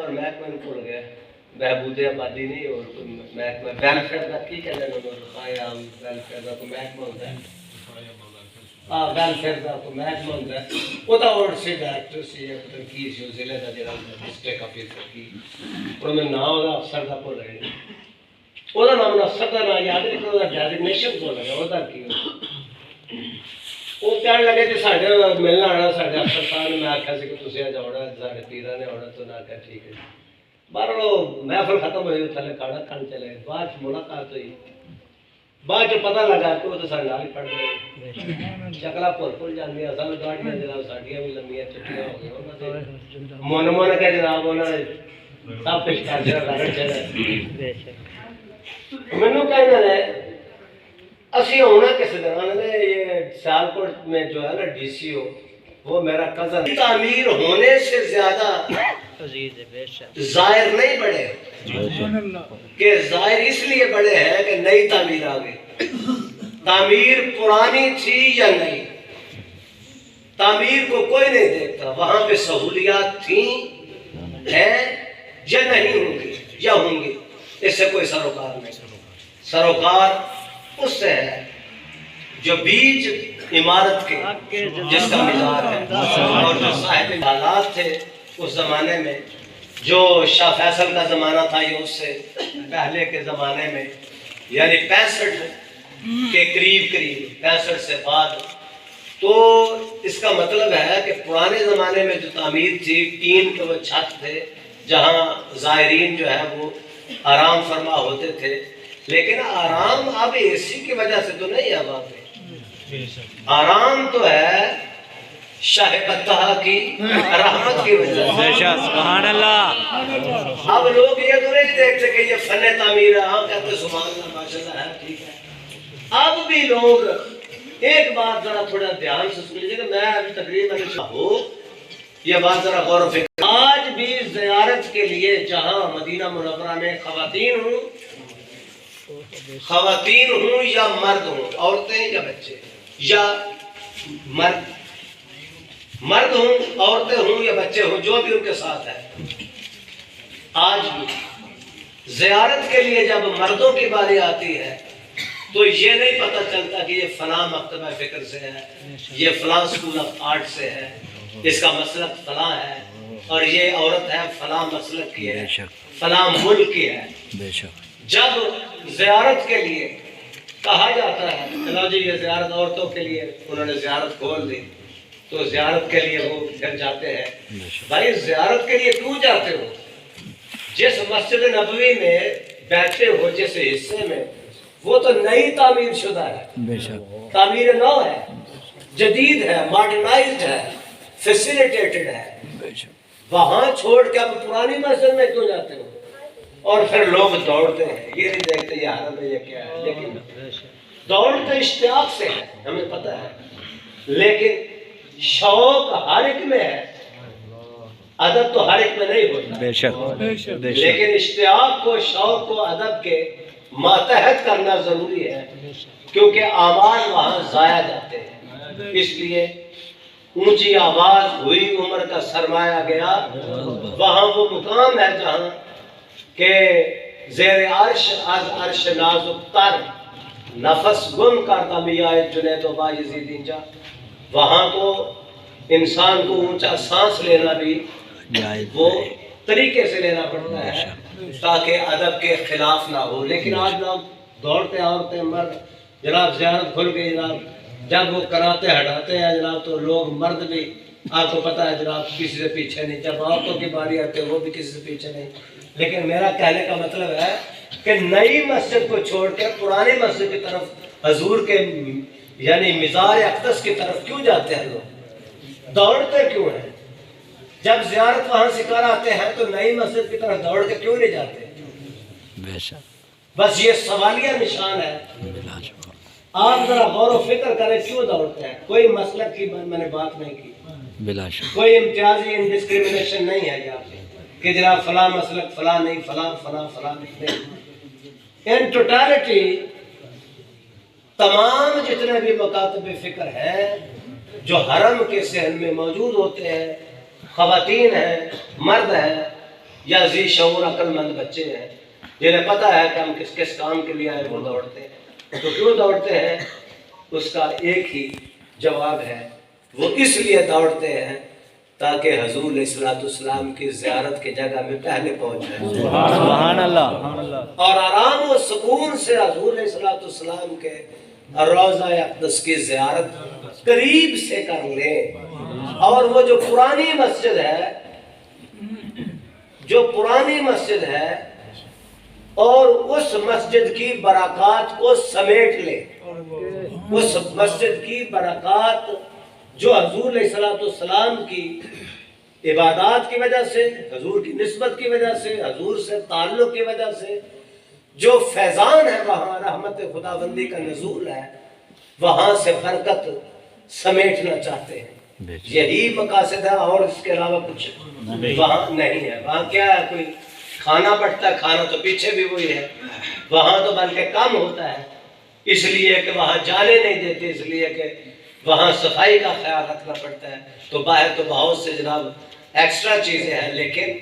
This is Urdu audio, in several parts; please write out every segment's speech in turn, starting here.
اور محکمہ کو بھول گیا بہبود آبادی نہیں اور محکمہ ویلفیئر کا کی کہتے ہیں قیام ویلفیئر کا کوئی محکمہ ہوتا ہے ویلفیئر کا کوئی محکمہ ہوتا ہے وہ تو اور سے ڈائریکٹر سے پتہ کی سی ضلع کا جڑا ڈسٹرکٹ آفیسر کی اور میں نام دا افسر کا بھول گیا وہ نام افسر کا نام یاد نہیں کرو ڈیزگنیشن بھول گیا وہ کی وہ کہنے لگے کہ ساڈے ملنا آنا ساڈے افسر صاحب نے میں آخیا سی کہ تسی اج آنا ساڈے پیراں نے آنا تو نہ کہا ٹھیک ہے باہر محفل ختم ہوئی تھلے کھانا کھان چلے بعد ملاقات ہوئی بعد پتہ لگا کہ وہ تو سارے نال ہی پڑ گئے شکلا بھول جاندی اصل گاڑیاں جناب ساڈیاں بھی لمبیاں چھٹیاں ہو گئیں من من کے جناب انہوں نے سب کچھ کر دیا لگن چلے مینوں کہنا ہے اسی ہونا کس دوران نے یہ سیالکوٹ میں جو ہے نا ڈی سی او وہ میرا کزن تعمیر ہونے سے زیادہ ظاہر نہیں بڑھے کہ ظاہر اس لیے بڑھے ہیں کہ نئی تعمیر آ گئی تعمیر پرانی تھی یا نہیں تعمیر کو کوئی نہیں دیکھتا وہاں پہ سہولیات تھیں ہیں یا نہیں ہوں گی یا ہوں گی اس سے کوئی سروکار نہیں سروکار اس سے ہے جو بیج عمارت کے جس کا مزار ہے اور جو صاحب حالات تھے اس زمانے میں جو شاہ فیصل کا زمانہ تھا یہ اس سے پہلے کے زمانے میں یعنی 65 کے قریب 65 سے بعد تو اس کا مطلب ہے کہ پرانے زمانے میں جو تعمیر تھی ٹین کے وہ چھت تھے جہاں زائرین جو ہے وہ آرام فرما ہوتے تھے لیکن آرام اب اے سی کی وجہ سے تو نہیں ہے وہاں پہ آرام تو ہے شاہ فتح کی رحمت کی وجہ سے سبحان اللہ اب لوگ یہ تو نہیں دیکھتے کہ یہ فن تعمیر ہے ہم کہتے سبحان اللہ ماشاءاللہ ہے ٹھیک ہے اب بھی لوگ ایک بات ذرا تھوڑا دھیان سے سن لیجیے کہ میں ابھی تقریباً ہوں یہ بات ذرا غور و فکر آج بھی زیارت کے لیے جہاں مدینہ منورہ میں خواتین ہوں یا مرد ہوں عورتیں یا بچے یا مرد ہوں عورتیں ہوں یا بچے ہوں جو بھی ان کے ساتھ ہے آج بھی زیارت کے لیے جب مردوں کی باری آتی ہے تو یہ نہیں پتہ چلتا کہ یہ فلاں مکتبہ فکر سے ہے یہ فلاں اسکول آف آرٹ سے ہے اس کا مسلک فلاں ہے اور یہ عورت ہے فلاں مسلک کی ہے فلاں ملک کی ہے جب زیارت کے لیے کہا جاتا ہے چلو جی یہ زیارت عورتوں کے لیے انہوں نے زیارت کھول دی تو زیارت کے لیے وہ پھر جاتے ہیں بھائی زیارت کے لیے کیوں جاتے ہو جس مسجد نبوی میں بیٹھے ہو جس حصے میں وہ تو نئی تعمیر شدہ ہے تعمیر نو ہے جدید ہے ماڈرنائزڈ ہے فیسیلیٹیٹڈ ہے وہاں چھوڑ کے اب پرانی مسجد میں کیوں جاتے ہو اور پھر لوگ دوڑتے ہیں یہ نہیں دیکھتے یہ حرم ہے یہ کیا ہے لیکن دوڑتے اشتیاق سے ہے ہمیں پتہ ہے لیکن شوق ہر ایک میں ہے ادب تو ہر ایک میں نہیں ہوتا لیکن اشتیاق کو شوق کو ادب کے ماتحت کرنا ضروری ہے کیونکہ اعمال وہاں ضائع جاتے ہیں اس لیے اونچی آواز ہوئی عمر کا سرمایہ گیا وہاں وہ مقام ہے جہاں کہ زیر عرش از عرش نازک تر نفس گم کردہ میاں جنید و بایزید اینجا وہاں تو انسان کو اونچا سانس لینا بھی وہ طریقے سے لینا پڑتا ہے تاکہ ادب کے خلاف نہ ہو لیکن آج لوگ دوڑتے عورتیں مرد جناب زیارت کھل گئی جناب جب وہ کراتے ہٹاتے ہیں جناب تو لوگ مرد بھی آپ کو پتہ ہے جناب کسی سے پیچھے نہیں جب عورتوں کی باری آتی ہے وہ بھی کسی سے پیچھے نہیں لیکن میرا کہنے کا مطلب ہے کہ نئی مسجد کو چھوڑ کے پرانی مسجد کی طرف حضور کے یعنی مزار اقدس کی طرف کیوں جاتے ہیں لوگ دوڑتے کیوں ہیں جب زیارت وہاں سے کر آتے ہیں تو نئی مسجد کی طرف دوڑ کے کیوں نہیں جاتے بس یہ سوالیہ نشان ہے آپ ذرا غور و فکر کریں کیوں دوڑتے ہیں کوئی مسلک کی میں نے بات نہیں کی کوئی امتیازی انڈسکریمنیشن نہیں ہے یہاں پہ کہ جناب فلاں مسلک فلاں نہیں فلاں نہیں ان ٹوٹالٹی تمام جتنے بھی مکاتب فکر ہیں جو حرم کے صحن میں موجود ہوتے ہیں خواتین ہیں مرد ہیں یا ذی شعور عقل مند بچے ہیں جنہیں پتہ ہے کہ ہم کس کس کام کے لیے آئے وہ دوڑتے ہیں، تو کیوں دوڑتے ہیں؟ اس کا ایک ہی جواب ہے، وہ اس لیے دوڑتے ہیں تاکہ حضور علیہ الصلوۃ والسلام کی زیارت کی جگہ میں پہلے پہنچ جائیں، سبحان اللہ، اور آرام و سکون سے حضور علیہ الصلوۃ والسلام کے روضہ اقدس کی زیارت قریب سے کر لیں۔ اور وہ جو پرانی مسجد ہے، جو پرانی مسجد ہے، اور اس مسجد کی برکات کو سمیٹ لے، اس مسجد کی برکات جو حضور علیہ الصلوۃ والسلام کی عبادات کی وجہ سے، حضور کی نسبت کی وجہ سے، حضور سے تعلق کی وجہ سے جو فیضان ہے، وہاں رحمت خداوندی کا نزول ہے، وہاں سے برکت سمیٹنا چاہتے ہیں۔ یہی مقاصد ہے، اور اس کے علاوہ کچھ وہاں نہیں ہے۔ وہاں کیا ہے؟ کوئی کھانا پڑتا ہے، کھانا تو پیچھے بھی وہی ہے، وہاں تو بلکہ کم ہوتا ہے، اس لیے کہ وہاں جانے نہیں دیتے، اس لیے کہ وہاں صفائی کا خیال رکھنا پڑتا ہے۔ تو باہر تو بہت سے جناب ایکسٹرا چیزیں ہیں، لیکن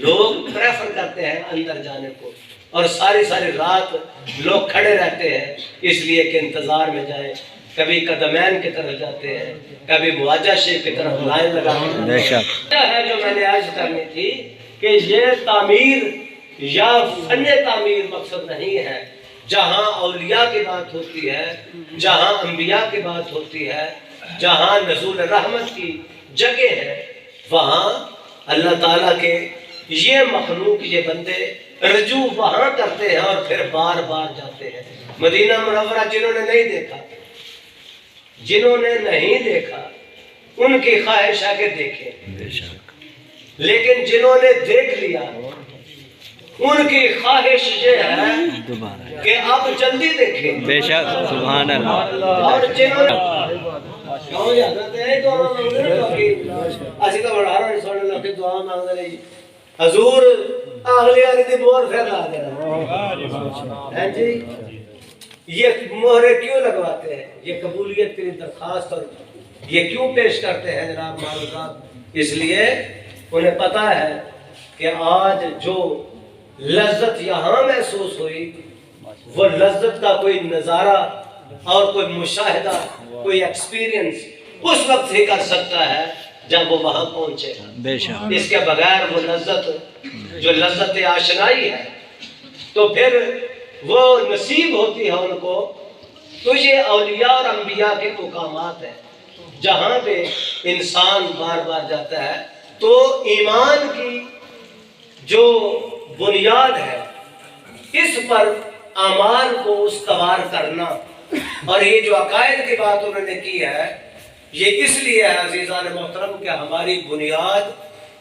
لوگ پریفر کرتے ہیں اندر جانے کو، اور ساری ساری رات لوگ کھڑے رہتے ہیں اس لیے کہ انتظار میں جائیں، کبھی قدمین کی طرف جاتے ہیں، کبھی مواجہ شیخ کی طرف لائن لگاتے ہیں۔ کیا ہے جو میں نے عرض کرنی تھی کہ یہ تعمیر یا فن تعمیر مقصد نہیں ہے۔ جہاں اولیاء کی بات ہوتی ہے، جہاں انبیاء کی بات ہوتی ہے، جہاں نزول رحمت کی جگہ ہے، وہاں اللہ تعالیٰ کے یہ مخلوق، یہ بندے رجوع وہاں کرتے ہیں اور پھر بار بار جاتے ہیں۔ مدینہ منورہ جنہوں نے نہیں دیکھا، جنہوں نے نہیں دیکھا، ان کی خواہش ہے کہ دیکھیں، لیکن جنہوں نے دیکھ لیا ان کی خواہش یہ ہے کہ اب جلدی دیکھیں۔ بے شک، سبحان اللہ۔ اور جنہوں نے حضور اگلی والی دی مہر پھر لا دینا جی۔ یہ مہرے کیوں لگواتے ہیں؟ یہ قبولیت کی درخواست اور یہ کیوں پیش کرتے ہیں جناب معروضات؟ اس لیے انہیں پتا ہے کہ آج جو لذت یہاں محسوس ہوئی، وہ لذت کا کوئی نظارہ اور کوئی مشاہدہ، کوئی ایکسپیرینس اس وقت ہی کر سکتا ہے جب وہ وہاں پہنچے گا۔ بے شک، اس کے بغیر وہ لذت جو لذت آشنائی ہے، تو پھر وہ نصیب ہوتی ہے ان کو۔ تو یہ اولیاء اور انبیاء کے مقامات ہیں جہاں پہ انسان بار بار جاتا ہے۔ تو ایمان کی جو بنیاد ہے، اس پر اعمال کو استوار کرنا، اور یہ جو عقائد کی بات انہوں نے کی ہے، یہ اس لیے ہے عزیزان محترم کہ ہماری بنیاد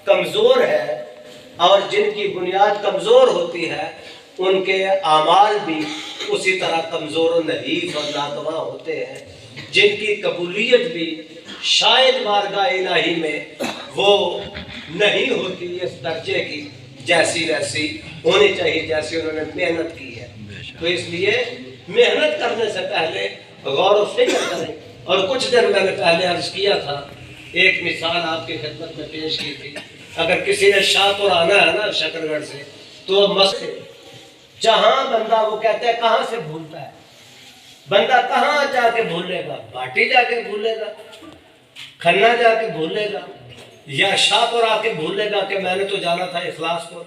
کمزور ہے، اور جن کی بنیاد کمزور ہوتی ہے ان کے اعمال بھی اسی طرح کمزور و نحیف اور ناتواں ہوتے ہیں، جن کی قبولیت بھی شاید بارگاہ الہی میں وہ نہیں ہوتی اس درجے کی جیسی ویسی ہونی چاہیے جیسی انہوں نے محنت کی ہے۔ تو اس لیے محنت کرنے سے پہلے غور و فکر کریں۔ اور کچھ دن میں نے پہلے عرض کیا تھا، ایک مثال آپ کی خدمت میں پیش کی تھی، اگر کسی نے شاہ پور آنا ہے نا شکر گڑھ سے، تو مسجد جہاں بندہ وہ کہتے ہیں کہاں سے بھولتا ہے، بندہ کہاں جا کے بھولے گا؟ بھاٹی جا کے بھولے گا، کھنہ جا کے بھولے گا، یا شاہ پور آ کے بھولے گا کہ میں نے تو جانا تھا اخلاص کو؟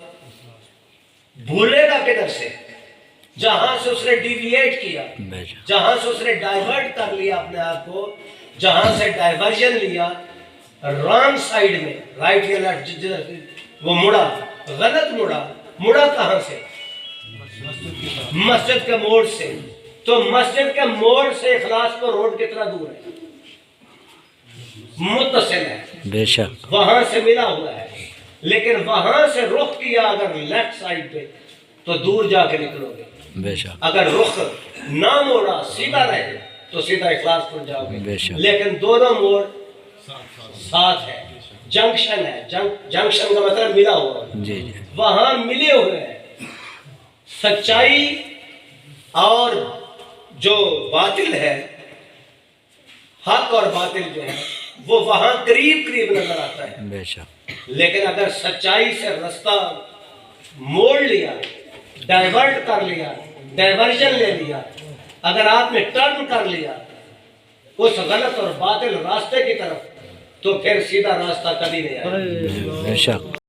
بھولے گا کدھر سے؟ جہاں سے اس نے ڈیویٹ کیا، جہاں سے اس نے ڈائیورٹ کر لیا اپنے آپ کو، جہاں سے ڈائیورژن لیا رانگ سائیڈ میں، رائٹ یا لیفٹ، وہ مڑا، غلط مڑا کہاں سے؟ مسجد کے موڑ سے۔ تو مسجد کے موڑ سے اخلاص کو روڈ کتنا دور ہے؟ متصل ہے، بے شک، وہاں سے ملا ہوا ہے، لیکن وہاں سے رخ کیا اگر لیفٹ سائیڈ پہ تو دور جا کے نکلو گے۔ بے شک، اگر رخ نہ موڑا سیدھا رہے تو سیدھا اخلاص پر جاؤ بے گے، شک، لیکن دونوں موڑ ساتھ ہے، جنکشن ہے، جنکشن کا مطلب ملا ہوا ہے، جی جی، وہاں ملے ہوئے ہیں۔ سچائی اور جو باطل ہے، حق اور باطل جو ہے وہ وہاں قریب نظر آتا ہے، بے شک، لیکن اگر سچائی سے رستہ موڑ لیا، ڈائیورٹ کر لیا، ڈائیورژن لے لیا، اگر آپ نے ٹرن کر لیا اس غلط اور باطل راستے کی طرف، تو پھر سیدھا راستہ کبھی نہیں آئے. بے شک.